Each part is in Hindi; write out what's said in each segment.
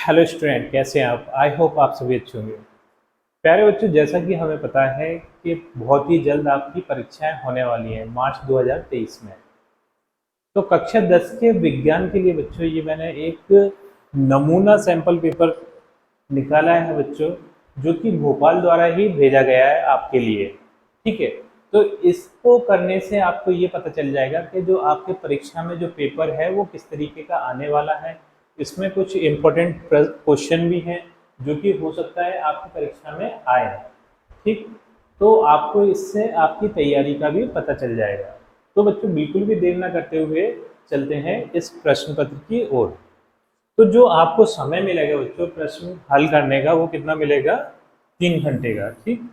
हेलो स्टूडेंट, कैसे हैं आप? आई होप आप सभी अच्छे होंगे। प्यारे बच्चों, जैसा कि हमें पता है कि बहुत ही जल्द आपकी परीक्षाएं होने वाली हैं मार्च 2023 में। तो कक्षा 10 के विज्ञान के लिए बच्चों ये मैंने एक नमूना सैंपल पेपर निकाला है बच्चों, जो कि भोपाल द्वारा ही भेजा गया है आपके लिए। ठीक है, तो इसको करने से आपको ये पता चल जाएगा कि जो आपके परीक्षा में जो पेपर है वो किस तरीके का आने वाला है। इसमें कुछ इम्पोर्टेंट क्वेश्चन भी हैं जो कि हो सकता है आपकी परीक्षा में आए। ठीक, तो आपको इससे आपकी तैयारी का भी पता चल जाएगा। तो बच्चों बिल्कुल भी देर ना करते हुए चलते हैं इस प्रश्न पत्र की ओर। तो जो आपको समय मिलेगा बच्चों प्रश्न हल करने का, वो कितना मिलेगा? 3 घंटे का। ठीक,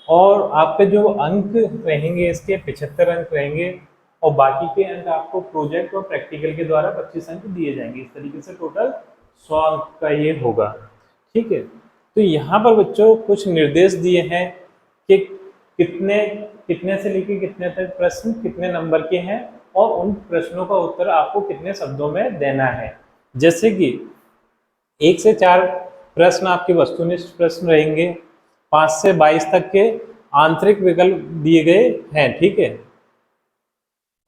और आपके जो अंक रहेंगे इसके 75 अंक रहेंगे, और बाकी के अंक आपको प्रोजेक्ट और प्रैक्टिकल के द्वारा 25 अंक दिए जाएंगे। इस तरीके से टोटल 100 अंक का ये होगा। ठीक है, तो यहाँ पर बच्चों कुछ निर्देश दिए हैं कि कितने कितने से लेकर कितने तक प्रश्न कितने नंबर के हैं, और उन प्रश्नों का उत्तर आपको कितने शब्दों में देना है। जैसे कि 1 से 4 प्रश्न आपके वस्तुनिष्ठ प्रश्न रहेंगे, 5 से 22 तक के आंतरिक विकल्प दिए गए हैं। ठीक है,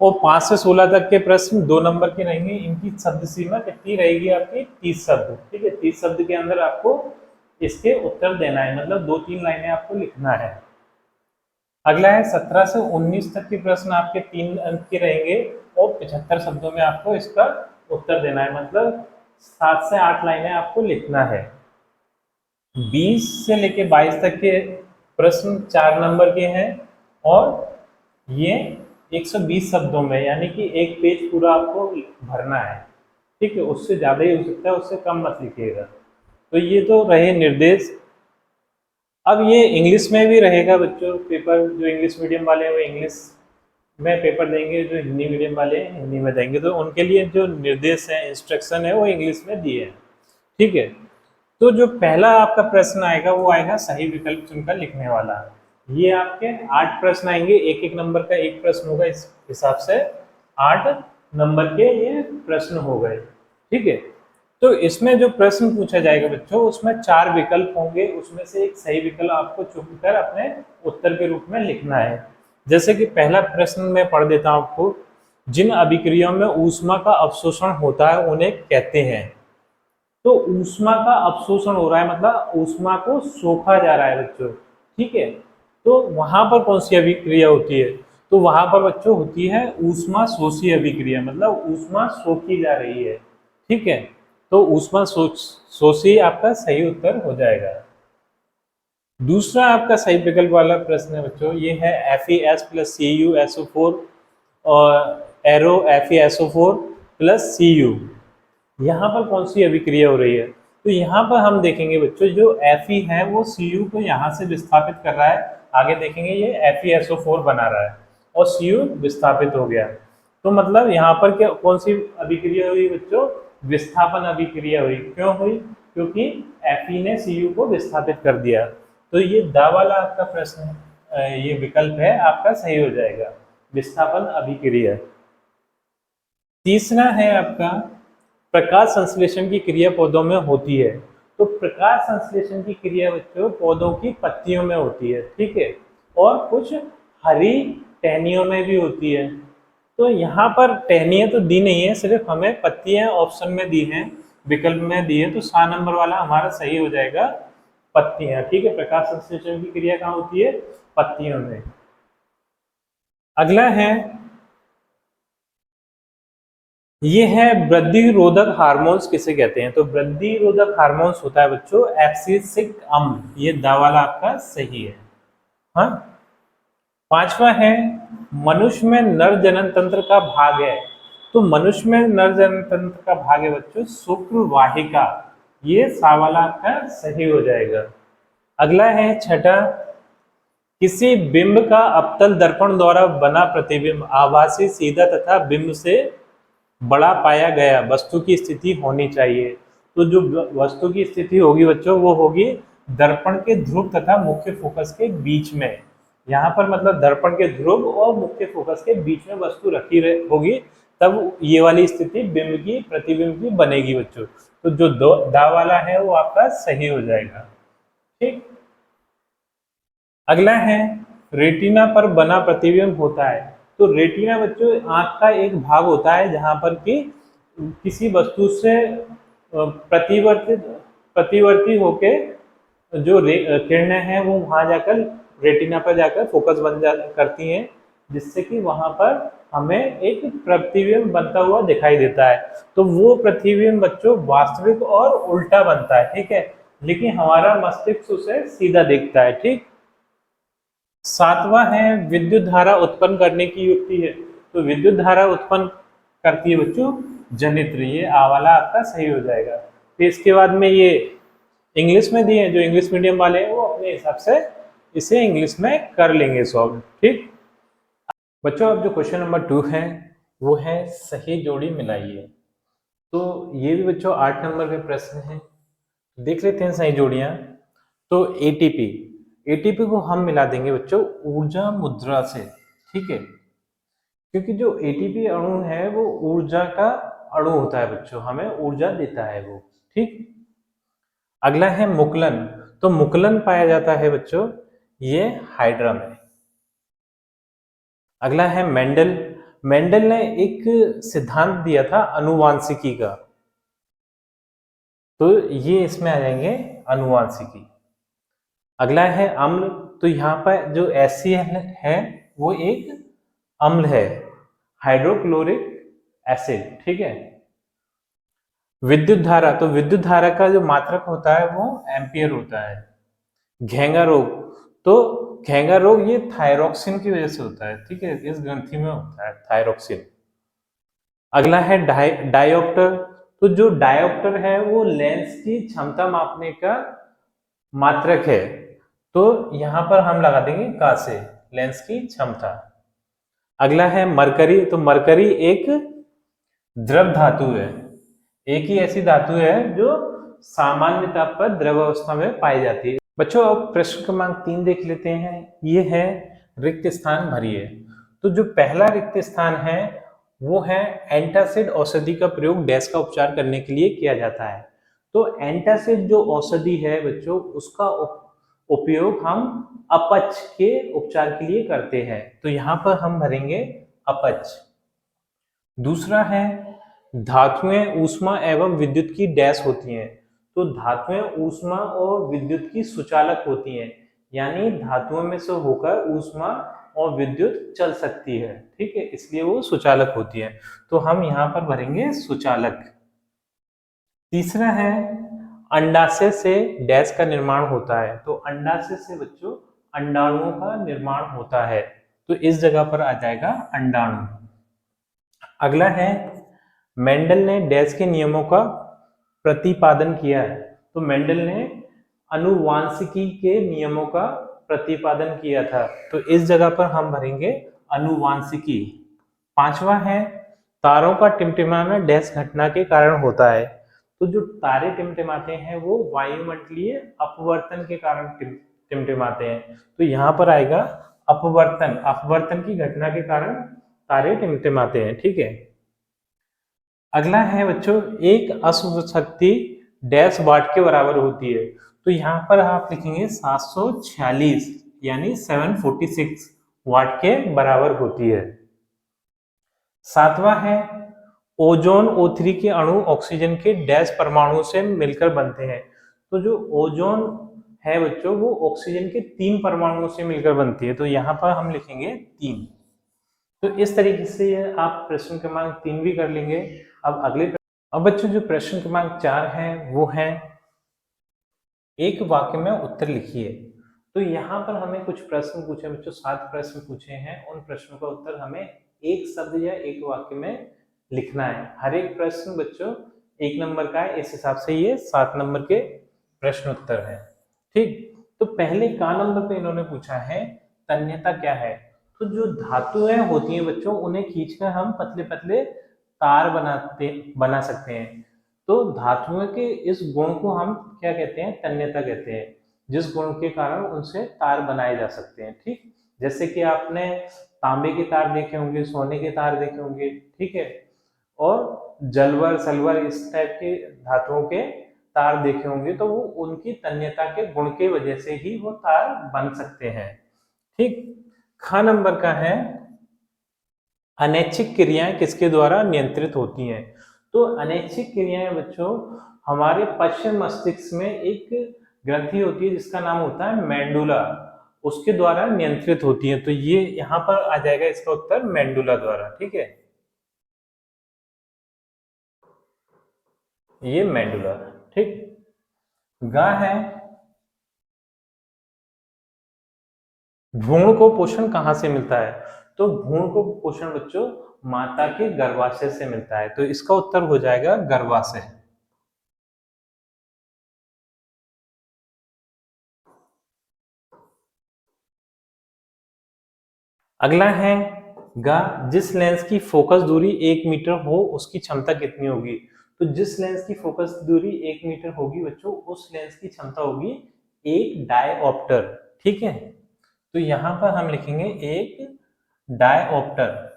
और 5 से 16 तक के प्रश्न 2 नंबर के रहेंगे। इनकी शब्द सीमा कितनी रहेगी आपकी? 30 शब्द। ठीक है, 30 शब्द के अंदर आपको इसके उत्तर देना है, मतलब 2-3 लाइनें आपको लिखना है। अगला है 17 से 19 तक के प्रश्न आपके 3 अंक के रहेंगे, और 75 शब्दों में आपको इसका उत्तर देना है, मतलब 7 से 8 लाइनें आपको लिखना है। 20 से लेके 22 तक के प्रश्न 4 नंबर के हैं, और ये 120 शब्दों में, यानी कि एक पेज पूरा आपको भरना है। ठीक है, उससे ज़्यादा ही हो सकता है, उससे कम मत लिखिएगा। तो ये तो रहे निर्देश। अब ये इंग्लिश में भी रहेगा बच्चों पेपर। जो इंग्लिश मीडियम वाले हैं वो इंग्लिश में पेपर देंगे, जो हिंदी मीडियम वाले हैं हिंदी में देंगे। तो उनके लिए जो निर्देश है, इंस्ट्रक्शन है, वो इंग्लिश में दिए हैं। ठीक है, तो जो पहला आपका प्रश्न आएगा वो आएगा सही विकल्प चुनकर लिखने वाला। ये आपके 8 प्रश्न आएंगे, एक एक नंबर का एक प्रश्न होगा। इस हिसाब से 8 नंबर के ये प्रश्न हो गए। ठीक है, तो इसमें जो प्रश्न पूछा जाएगा बच्चों, उसमें 4 विकल्प होंगे, उसमें से एक सही विकल्प आपको चुनकर अपने उत्तर के रूप में लिखना है। जैसे कि पहला प्रश्न मैं पढ़ देता हूं आपको। जिन अभिक्रियाओं में ऊष्मा का अवशोषण होता है उन्हें कहते हैं। तो ऊष्मा का अवशोषण हो रहा है, मतलब ऊष्मा को सोखा जा रहा है बच्चों। ठीक है, तो वहां पर कौन सी अभिक्रिया होती है? तो वहां पर बच्चों होती है ऊष्मा शोषी अभिक्रिया, मतलब ऊष्मा सोखी जा रही है। ठीक है, तो ऊष्मा शोषी आपका सही उत्तर हो जाएगा। दूसरा आपका सही विकल्प वाला प्रश्न है बच्चों, ये है FeS प्लस CuSO4 और एरो FeSO4 प्लस Cu। यहाँ पर कौन सी अभिक्रिया हो रही है? तो यहाँ पर हम देखेंगे बच्चों, जो Fe है वो Cu को यहाँ से विस्थापित कर रहा है। आगे देखेंगे ये FeSO4 बना रहा है, और Cu विस्थापित हो गया। तो मतलब यहाँ पर क्या कौन सी अभिक्रिया हुई बच्चों? विस्थापन अभिक्रिया हुई। क्यों हुई? क्योंकि Fe ने Cu को विस्थापित कर दिया। तो ये द वाला आपका प्रश्न ये विकल्प है आपका सही हो जाएगा, विस्थापन अभिक्रिया। तीसरा है आपका प्रकाश संश्लेषण की क्रिया पौधों में होती है। तो प्रकाश संश्लेषण की क्रिया बच्चों पौधों की पत्तियों में होती है। ठीक है, और कुछ हरी टहनियों में भी होती है। तो यहाँ पर टहनियाँ तो दी नहीं है, सिर्फ हमें पत्तियां ऑप्शन में दी हैं, विकल्प में दी है। तो 7 नंबर वाला हमारा सही हो जाएगा, पत्तियां। ठीक है, प्रकाश संश्लेषण की क्रिया कहाँ होती है? पत्तियों में। अगला है, ये है वृद्धि रोधक हार्मोन्स किसे कहते हैं? तो वृद्धि रोधक हार्मोन्स होता है बच्चों एब्सिसिक अम्ल। ये द वाला आपका सही है। हाँ, पांचवा है मनुष्य में नर जनन तंत्र का भाग है। तो मनुष्य में नर जनन तंत्र का भाग है बच्चों शुक्र वाहिका। ये सा वाला आपका सही हो जाएगा। अगला है छठा, किसी बिंब का अवतल दर्पण द्वारा बना प्रतिबिंब आभासी सीधा तथा बिंब से बड़ा पाया गया वस्तु की स्थिति होनी चाहिए। तो जो वस्तु की स्थिति होगी बच्चों वो होगी दर्पण के ध्रुव तथा मुख्य फोकस के बीच में। यहाँ पर मतलब दर्पण के ध्रुव और मुख्य फोकस के बीच में वस्तु रखी होगी, तब ये वाली स्थिति बिंब की प्रतिबिंब की बनेगी बच्चों। तो जो दो दा वाला है वो आपका सही हो जाएगा। ठीक, अगला है रेटिना पर बना प्रतिबिंब होता है। तो रेटिना बच्चों आंख का एक भाग होता है जहां पर कि किसी वस्तु से प्रतिवर्तित प्रतिवर्ती होके जो किरणें हैं वो वहां जाकर रेटिना पर जाकर फोकस बन जा करती हैं, जिससे कि वहां पर हमें एक प्रतिबिंब बनता हुआ दिखाई देता है। तो वो प्रतिबिंब बच्चों वास्तविक और उल्टा बनता है, ठीक है, लेकिन हमारा मस्तिष्क उसे सीधा देखता है। ठीक, सातवां है विद्युत धारा उत्पन्न करने की युक्ति है। तो विद्युत धारा उत्पन्न करती है बच्चों जनित्र, ये आ वाला आपका सही हो जाएगा। फिर इसके बाद में ये इंग्लिश में दिए हैं, जो इंग्लिश मीडियम वाले हैं वो अपने हिसाब से इसे इंग्लिश में कर लेंगे सॉल्व। ठीक बच्चों, अब जो क्वेश्चन नंबर 2 है वो है सही जोड़ी मिलाइए। तो ये भी बच्चों 8 नंबर के प्रश्न है, देख लेते हैं सही जोड़ियां। तो एटीपी, एटीपी को हम मिला देंगे बच्चों ऊर्जा मुद्रा से, ठीक है, क्योंकि जो एटीपी अणु है वो ऊर्जा का अणु होता है बच्चों, हमें ऊर्जा देता है वो। ठीक, अगला है मुकलन। तो मुकलन पाया जाता है बच्चों ये हाइड्रा में। अगला है मेंडल। मेंडल ने एक सिद्धांत दिया था अनुवांशिकी का, तो ये इसमें आ जाएंगे अनुवांशिकी। अगला है अम्ल। तो यहाँ पर जो HCl है वो एक अम्ल है, हाइड्रोक्लोरिक एसिड, ठीक है। विद्युत धारा, तो विद्युत धारा का जो मात्रक होता है वो एम्पियर होता है। घेंगा रोग, तो घेंगा रोग ये थायरोक्सिन की वजह से होता है, ठीक है, इस ग्रंथि में होता है थायरोक्सिन। अगला है डायोप्टर। तो जो डायोप्टर है वो लेंस की क्षमता मापने का मात्रक है, तो यहां पर हम लगा देंगे का से, लेंस की क्षमता। अगला है मरकरी। तो मरकरी एक द्रव धातु है, एक ही ऐसी धातु है जो सामान्य ताप पर द्रव अवस्था में पाई जाती है। बच्चों अब प्रश्न क्रमांक 3 देख लेते हैं, ये है रिक्त स्थान भरिए। तो जो पहला रिक्त स्थान है वो है एंटासिड औषधि का प्रयोग डैश का उपचार करने के लिए किया जाता है। तो एंटासिड जो औषधि है बच्चों उसका उपयोग हम अपच के उपचार के लिए करते हैं, तो यहाँ पर हम भरेंगे अपच। दूसरा है धातुएं ऊष्मा एवं विद्युत की डैश होती हैं। तो धातुएं ऊष्मा और विद्युत की सुचालक होती हैं, यानी धातुओं में से होकर ऊष्मा और विद्युत चल सकती है, ठीक है, इसलिए वो सुचालक होती है, तो हम यहाँ पर भरेंगे सुचालक। तीसरा है अंडाशय से डैश का निर्माण होता है। तो अंडाशय से बच्चों अंडाणुओं का निर्माण होता है, तो इस जगह पर आ जाएगा अंडाणु। अगला है मेंडल ने डैश के नियमों का प्रतिपादन किया है। तो मेंडल ने अनुवांशिकी के नियमों का प्रतिपादन किया था, तो इस जगह पर हम भरेंगे अनुवांशिकी। पांचवा है तारों का टिमटिमाना डैश घटना के कारण होता है। तो जो तारे टिमटिमाते हैं वो वायुमंडलीय अपवर्तन के कारण टिमटिमाते हैं, तो यहाँ पर आएगा अपवर्तन, अपवर्तन की घटना के कारण तारे टिमटिमाते हैं, ठीक है। अगला है बच्चों एक अश्व शक्ति डैश वाट के बराबर होती है। तो यहाँ पर आप लिखेंगे 746 यानी 746 वाट के बराबर होती है। सातवां है ओजोन O3 के अणु ऑक्सीजन के डैश परमाणु से मिलकर बनते हैं। तो जो ओजोन है बच्चों वो ऑक्सीजन के 3 परमाणुओं से मिलकर बनती है, तो यहाँ पर हम लिखेंगे 3। तो इस तरीके से आप प्रश्न क्रमांक 3 भी कर लेंगे। अब बच्चों जो प्रश्न क्रमांक 4 है वो है एक वाक्य में उत्तर लिखिए। तो यहाँ पर हमें कुछ प्रश्न पूछे बच्चों, 7 प्रश्न पूछे हैं, उन प्रश्नों का उत्तर हमें एक शब्द या एक वाक्य में लिखना है। हर एक प्रश्न बच्चों 1 नंबर का है, इस हिसाब से ये 7 नंबर के प्रश्न उत्तर है, ठीक। तो पहले का नंबर पे इन्होंने पूछा है तन्यता क्या है। तो जो धातुएं होती हैं बच्चों उन्हें खींचकर हम पतले पतले तार बना सकते हैं। तो धातुओं के इस गुण को हम क्या कहते हैं, तन्यता कहते हैं, जिस गुण के कारण उनसे तार बनाए जा सकते हैं, ठीक। जैसे कि आपने तांबे के तार देखे होंगे, सोने के तार देखे होंगे, ठीक है, और जलवर सल्वर इस टाइप के धातुओं के तार देखे होंगे, तो वो उनकी तन्यता के गुण के वजह से ही वो तार बन सकते हैं। ठीक। ख नंबर का है अनैच्छिक क्रियाएं किसके द्वारा नियंत्रित होती हैं। तो अनैच्छिक क्रियाएं बच्चों हमारे पश्चिम मस्तिष्क में एक ग्रंथि होती है जिसका नाम होता है मेंडुला, उसके द्वारा नियंत्रित होती है। तो ये यहाँ पर आ जाएगा इसका उत्तर मेंडुला द्वारा। ठीक है, ये मेंडुला। ठीक। ग है भ्रूण को पोषण कहाँ से मिलता है। तो भ्रूण को पोषण बच्चों माता के गर्भाशय से मिलता है। तो इसका उत्तर हो जाएगा गर्भाशय। अगला है गा जिस लेंस की फोकस दूरी 1 मीटर हो उसकी क्षमता कितनी होगी। तो जिस लेंस की फोकस दूरी 1 मीटर होगी बच्चों उस लेंस की क्षमता होगी 1 डायऑप्टर। ठीक है, तो यहां पर हम लिखेंगे 1 डायऑप्टर।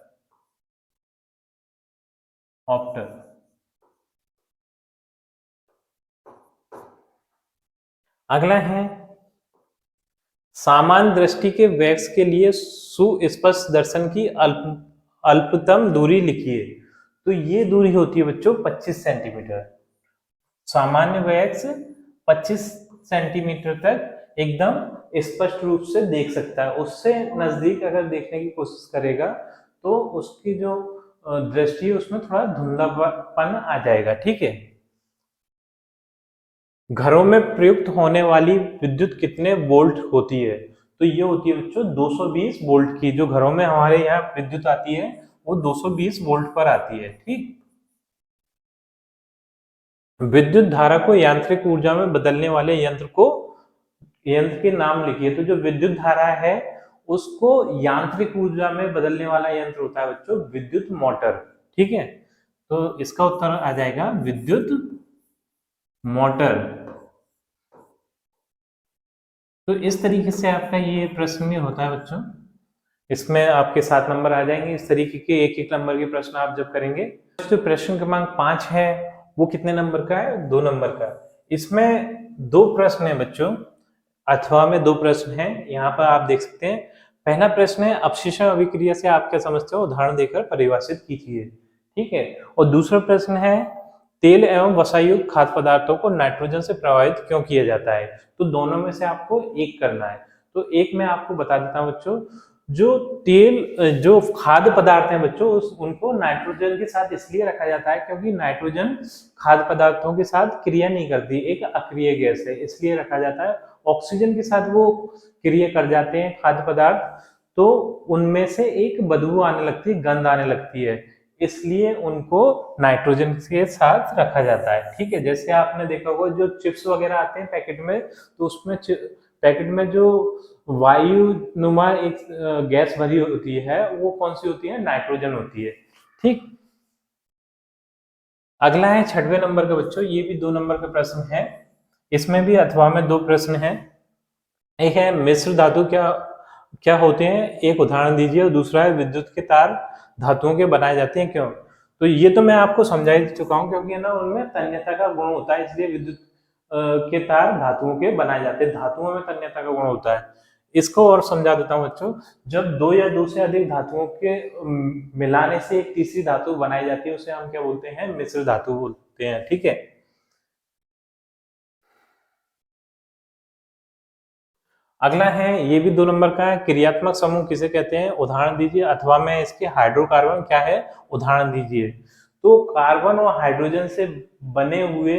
ऑप्टर। अगला है सामान्य दृष्टि के वैक्स के लिए सुस्पष्ट दर्शन की अल्पतम दूरी लिखिए। तो ये दूरी होती है बच्चों 25 सेंटीमीटर। सामान्य वैक्स 25 सेंटीमीटर तक एकदम स्पष्ट रूप से देख सकता है। उससे नजदीक अगर देखने की कोशिश करेगा तो उसकी जो दृष्टि है उसमें थोड़ा धुंधलापन आ जाएगा। ठीक है। घरों में प्रयुक्त होने वाली विद्युत कितने वोल्ट होती है। तो ये होती है बच्चों 220 वोल्ट की। जो घरों में हमारे यहाँ विद्युत आती है वो 220 वोल्ट पर आती है। ठीक। विद्युत धारा को यांत्रिक ऊर्जा में बदलने वाले यंत्र के नाम लिखिए। तो जो विद्युत धारा है उसको यांत्रिक ऊर्जा में बदलने वाला यंत्र होता है बच्चों विद्युत मोटर। ठीक है, तो इसका उत्तर आ जाएगा विद्युत मोटर। तो इस तरीके से आपका ये प्रश्न में होता है बच्चों। इसमें आपके 7 नंबर आ जाएंगे। इस तरीके के एक एक नंबर के प्रश्न आप जब करेंगे। जो प्रश्न क्रमांक 5 है वो कितने नंबर का है, 2 नंबर का। इसमें 2 प्रश्न है बच्चों, अथवा में 2 प्रश्न हैं। यहाँ पर आप देख सकते हैं। पहला प्रश्न है अपशिष्ट अभिक्रिया से आप क्या समझते हो, उदाहरण देकर परिभाषित कीजिए। ठीक है। और दूसरा प्रश्न है तेल एवं वसायुक्त खाद्य पदार्थों को नाइट्रोजन से प्रभावित क्यों किया जाता है। तो दोनों में से आपको एक करना है। तो एक मैं आपको बता देता हूं बच्चों, जो तेल जो खाद्य पदार्थ हैं बच्चों उनको नाइट्रोजन के साथ इसलिए रखा जाता है क्योंकि नाइट्रोजन खाद्य पदार्थों के साथ क्रिया नहीं करती, एक अक्रिय गैस है, इसलिए रखा जाता है। ऑक्सीजन के साथ वो क्रिया कर जाते हैं खाद्य पदार्थ, तो उनमें से एक बदबू आने लगती है, गंध आने लगती है, इसलिए उनको नाइट्रोजन के साथ रखा जाता है। ठीक है। जैसे आपने देखा होगा जो चिप्स वगैरह आते हैं पैकेट में, तो उसमें पैकेट में जो वायु नुमा एक गैस भरी होती है वो कौन सी होती है, नाइट्रोजन होती है। ठीक। अगला है 6वें नंबर का बच्चों, ये भी 2 नंबर का प्रश्न है। इसमें भी अथवा में 2 प्रश्न है। एक है मिश्र धातु क्या क्या होते हैं, एक उदाहरण दीजिए। और दूसरा है विद्युत के तार धातुओं के बनाए जाते हैं क्यों। तो ये तो मैं आपको समझा ही चुका हूँ क्योंकि ना उनमें तन्यता का गुण होता है, इसलिए विद्युत के तार धातुओं के बनाए जाते हैं। धातुओं में तन्यता का गुण होता है। इसको और समझा देता हूँ बच्चों, जब 2 या 2 से अधिक धातुओं के मिलाने से एक तीसरी धातु बनाई जाती है उसे हम क्या बोलते हैं, मिश्र धातु बोलते हैं। ठीक है। अगला है ये भी 2 नंबर का है, क्रियात्मक समूह किसे कहते हैं, उदाहरण दीजिए। अथवा में इसके हाइड्रोकार्बन क्या है, उदाहरण दीजिए। तो कार्बन और हाइड्रोजन से बने हुए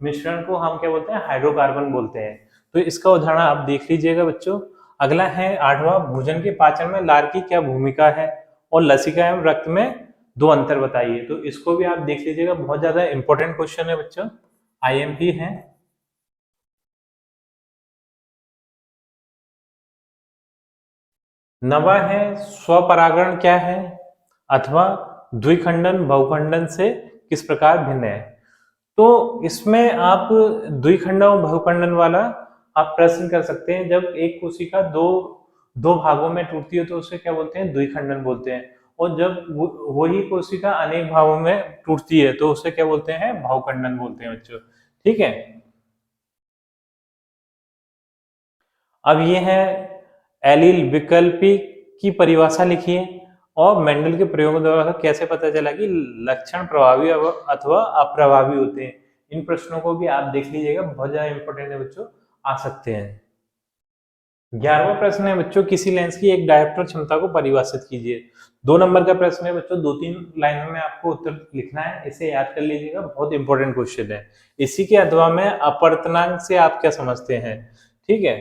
मिश्रण को हम क्या बोलते हैं, हाइड्रोकार्बन बोलते हैं। तो इसका उदाहरण आप देख लीजिएगा बच्चों। अगला है 8वां, भोजन के पाचन में लार की क्या भूमिका है, और लसिका एवं रक्त में 2 अंतर बताइए। तो इसको भी आप देख लीजिएगा, बहुत ज्यादा इंपॉर्टेंट क्वेश्चन है बच्चों, IMP है। नवा है स्वपरागण क्या है, अथवा द्विखंडन बहुखंडन से किस प्रकार भिन्न है। तो इसमें आप द्विखंडन और बहुखंडन वाला आप प्रश्न कर सकते हैं। जब एक कोशिका दो भागों में टूटती है तो उसे क्या बोलते हैं, द्विखंडन बोलते हैं। और जब वही कोशिका अनेक भागों में टूटती है तो उसे क्या बोलते हैं, भावखंडन बोलते हैं बच्चों। ठीक है, अब ये है एलील विकल्पी की परिभाषा लिखिए और मेंडल के प्रयोगों द्वारा कैसे पता चला कि लक्षण प्रभावी अथवा अप्रभावी होते हैं। इन प्रश्नों को भी आप देख लीजिएगा, बहुत ज्यादा इंपॉर्टेंट है बच्चों, आ सकते हैं। 11वां प्रश्न है बच्चों, किसी लेंस की एक डायोप्टर क्षमता को परिभाषित कीजिए। 2 नंबर का प्रश्न है बच्चों, 2-3 लाइनों में आपको उत्तर लिखना है, इसे याद कर लीजिएगा, बहुत इंपॉर्टेंट क्वेश्चन है। इसी के अथवा में अपवर्तनांक से आप क्या समझते हैं। ठीक है,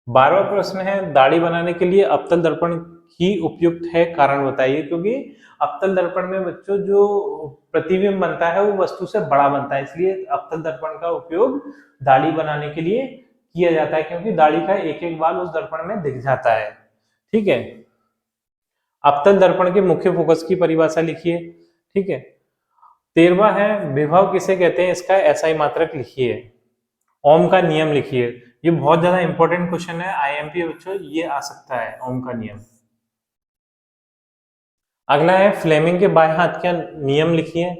12वां प्रश्न है, दाढ़ी बनाने के लिए अवतल दर्पण ही उपयुक्त है, कारण बताइए। क्योंकि अवतल दर्पण में बच्चों जो प्रतिबिंब बनता है वो वस्तु से बड़ा बनता है, इसलिए अवतल दर्पण का उपयोग दाढ़ी बनाने के लिए किया जाता है, क्योंकि दाढ़ी का एक एक बाल उस दर्पण में दिख जाता है। ठीक है, अवतल दर्पण के मुख्य फोकस की परिभाषा लिखिए। ठीक है, 13वां है, विभव किसे कहते हैं, इसका एसआई मात्रक लिखिए। ओम का नियम लिखिए। ये बहुत ज्यादा इंपॉर्टेंट क्वेश्चन है, आईएमपी बच्चों, ये आ सकता है ओम का नियम। अगला है, फ्लेमिंग के बाएं हाथ का नियम लिखिए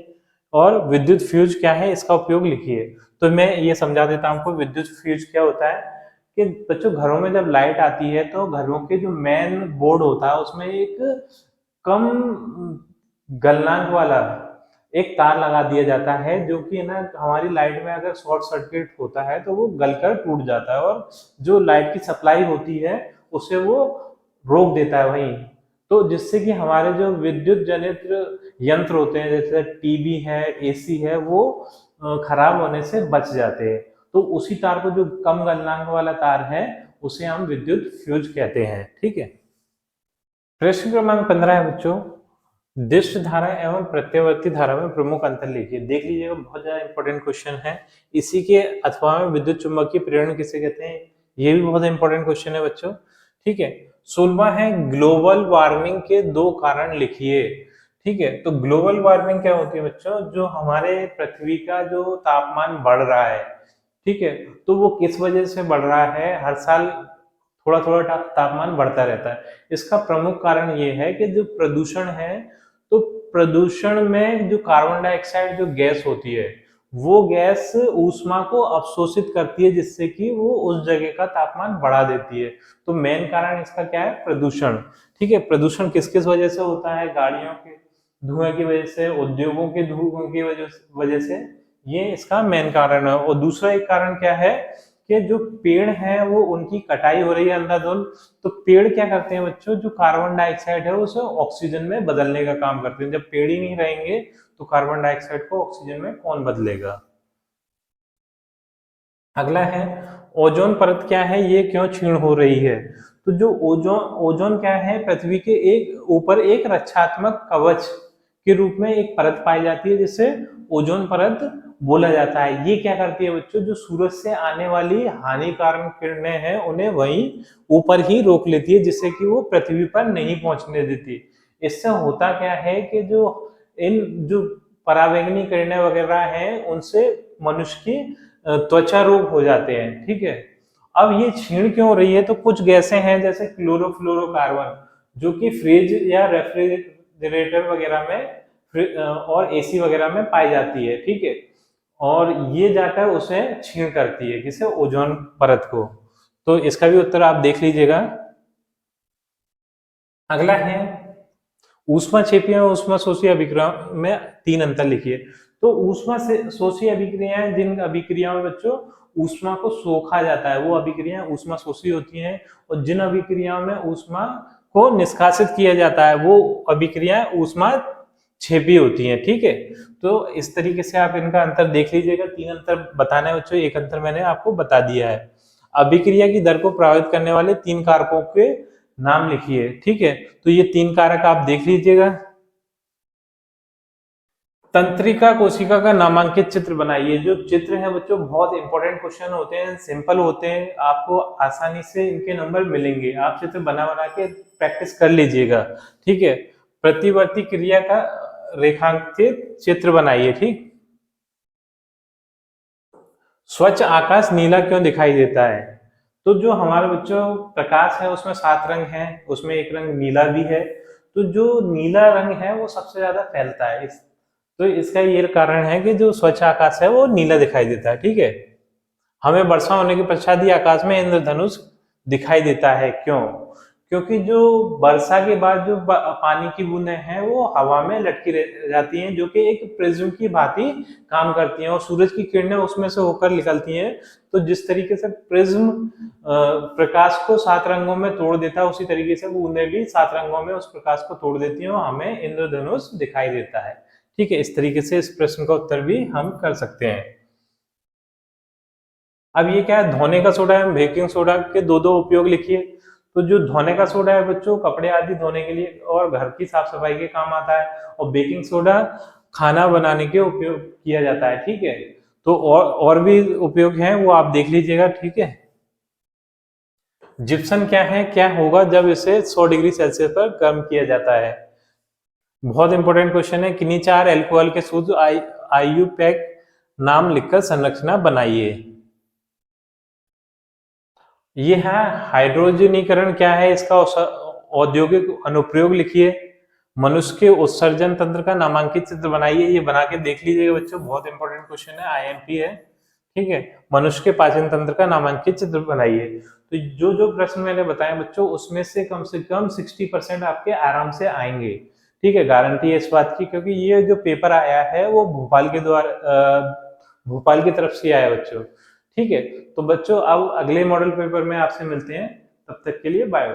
और विद्युत फ्यूज क्या है, इसका उपयोग लिखिए। तो मैं ये समझा देता हूं आपको, विद्युत फ्यूज क्या होता है कि बच्चों घरों में जब लाइट आती है तो घरों के जो मेन बोर्ड होता है उसमें एक कम गलनांक वाला एक तार लगा दिया जाता है, जो कि ना हमारी लाइट में अगर शॉर्ट सर्किट होता है तो वो गलकर टूट जाता है और जो लाइट की सप्लाई होती है उसे वो रोक देता है वहीं। तो जिससे कि हमारे जो विद्युत जनित यंत्र होते हैं जैसे टीवी है, एसी है, वो खराब होने से बच जाते हैं। तो उसी तार को, जो कम गलनांक वाला तार है, उसे हम विद्युत फ्यूज कहते हैं। ठीक है, प्रश्न क्रमांक 15 है बच्चों, दिष्ट धारा एवं प्रत्यावर्ती धारा में प्रमुख अंतर लिखिए। देख लीजिएगा, बहुत ज्यादा इंपॉर्टेंट क्वेश्चन है। इसी के अथवा में विद्युत चुंबकीय प्रेरण किसे कहते हैं, ये भी बहुत इंपॉर्टेंट क्वेश्चन है बच्चों। ठीक है, 16वां है, ग्लोबल वार्मिंग के 2 कारण लिखिए। ठीक है, तो ग्लोबल वार्मिंग क्या होती है बच्चों, जो हमारे पृथ्वी का जो तापमान बढ़ रहा है, ठीक है, तो वो किस वजह से बढ़ रहा है, हर साल थोड़ा थोड़ा तापमान बढ़ता रहता है। इसका प्रमुख कारण ये है कि जो प्रदूषण है, तो प्रदूषण में जो कार्बन डाइऑक्साइड जो गैस होती है, वो गैस ऊष्मा को अवशोषित करती है, जिससे कि वो उस जगह का तापमान बढ़ा देती है। तो मेन कारण इसका क्या है, प्रदूषण। ठीक है, प्रदूषण किस किस वजह से होता है, गाड़ियों के धुएं की वजह से, उद्योगों के धुएं की वजह से, ये इसका मेन कारण है। और दूसरा एक कारण क्या है कि जो पेड़ हैं वो उनकी कटाई हो रही है अंधाधुंध। तो पेड़ क्या करते हैं बच्चों, जो कार्बन डाइऑक्साइड है उसे ऑक्सीजन में बदलने का काम करते हैं। जब पेड़ ही नहीं रहेंगे तो कार्बन डाइऑक्साइड को ऑक्सीजन में कौन बदलेगा। अगला है, ओजोन परत क्या है, ये क्यों क्षीण हो रही है। तो जो ओजोन ओजोन क्या है, पृथ्वी के एक ऊपर एक रक्षात्मक कवच के रूप में एक परत पाई जाती है, जिसे ओजोन परत बोला जाता है। ये क्या करती है बच्चों, जो सूरज से आने वाली हानिकारक किरणें हैं उन्हें वहीं ऊपर ही रोक लेती है, जिससे कि वो पृथ्वी पर नहीं पहुंचने देती। इससे होता क्या है कि जो पराबैंगनी किरणें वगैरह हैं उनसे मनुष्य की त्वचा रोग हो जाते हैं। ठीक है, अब ये क्षीण क्यों हो रही है, तो कुछ गैसें हैं जैसे क्लोरोफ्लोरोकार्बन, जो कि फ्रिज या रेफ्रिजरेटर वगैरह में और एसी वगैरह में पाई जाती है। ठीक है, और ये जाकर उसे क्षीण करती है, किसे, ओजोन परत को। तो इसका भी उत्तर आप देख लीजिएगा। अगला है, ऊष्मा क्षेपी और ऊष्मा शोषी अभिक्रिया में 3 अंतर लिखिए। तो ऊष्मा से शोषी अभिक्रियाएं, जिन अभिक्रियाओं में बच्चों ऊष्मा को सोखा जाता है, वो अभिक्रियाएं ऊष्मा शोषी होती हैं। और जिन अभिक्रियाओं में ऊष्मा को निष्कासित किया जाता है, वो अभिक्रियाएं ऊष्मा क्षेपी होती हैं। ठीक है, तो इस तरीके से आप इनका अंतर देख लीजिएगा। 3 अंतर बताना है बच्चों, एक अंतर मैंने आपको बता दिया है। अभिक्रिया की दर को प्रभावित करने वाले 3 कारकों के नाम लिखिए। ठीक है, तो ये 3 कारक आप देख लीजिएगा। तंत्रिका कोशिका का नामांकित चित्र बनाइए। जो चित्र है बच्चों बहुत इंपॉर्टेंट क्वेश्चन होते हैं, सिंपल होते हैं, आपको आसानी से इनके नंबर मिलेंगे। आप चित्र बना बना के प्रैक्टिस कर लीजिएगा। ठीक है, प्रतिवर्ती क्रिया का रेखांकित चित्र बनाइए। ठीक, स्वच्छ आकाश नीला क्यों दिखाई देता है। तो जो हमारे बच्चों प्रकाश है उसमें 7 रंग हैं, उसमें एक रंग नीला भी है। तो जो नीला रंग है वो सबसे ज्यादा फैलता है। तो इसका ये कारण है कि जो स्वच्छ आकाश है वो नीला दिखाई देता है। ठीक है, हमें वर्षा होने के पश्चात ही आकाश में इंद्रधनुष दिखाई देता है। क्यों? क्योंकि जो वर्षा के बाद जो पानी की बूंदें हैं वो हवा में लटकी रह जाती हैं, जो कि एक प्रिज्म की भांति काम करती हैं और सूरज की किरणें उसमें से होकर निकलती हैं। तो जिस तरीके से प्रिज्म प्रकाश को 7 रंगों में तोड़ देता है, उसी तरीके से बूंदें भी 7 रंगों में उस प्रकाश को तोड़ देती हैं और हमें इंद्रधनुष दिखाई देता है। ठीक है, इस तरीके से इस प्रश्न का उत्तर भी हम कर सकते हैं। अब ये क्या है, धोने का सोडा एवं बेकिंग सोडा के दो दो उपयोग लिखिए। तो जो धोने का सोडा है बच्चों, कपड़े आदि धोने के लिए और घर की साफ सफाई के काम आता है, और बेकिंग सोडा खाना बनाने के उपयोग किया जाता है। ठीक है, तो और भी उपयोग हैं, वो आप देख लीजिएगा। ठीक है, जिप्सम क्या है, क्या होगा जब इसे 100 डिग्री सेल्सियस पर गर्म किया जाता है? बहुत इंपॉर्टेंट क्वेश्चन है। किन्हीं 4 अल्कोहल के शुद्ध आईयूपैक नाम लिखकर संरचना बनाइए। ये है हाइड्रोजनीकरण। क्या है इसका औद्योगिक अनुप्रयोग लिखिए। मनुष्य के उत्सर्जन तंत्र का नामांकित चित्र बनाइए। ये बना के देख लीजिएगा बच्चों, बहुत इंपॉर्टेंट क्वेश्चन है, आईएमपी है। ठीक है, मनुष्य के पाचन तंत्र का नामांकित चित्र बनाइए। तो जो जो प्रश्न मैंने बताए बच्चों, उसमें से कम 60% आपके आराम से आएंगे। ठीक है, गारंटी है इस बात की, क्योंकि ये जो पेपर आया है वो भोपाल के भोपाल की तरफ से आया है बच्चों। ठीक है, तो बच्चों अब अगले मॉडल पेपर में आपसे मिलते हैं, तब तक के लिए बाय।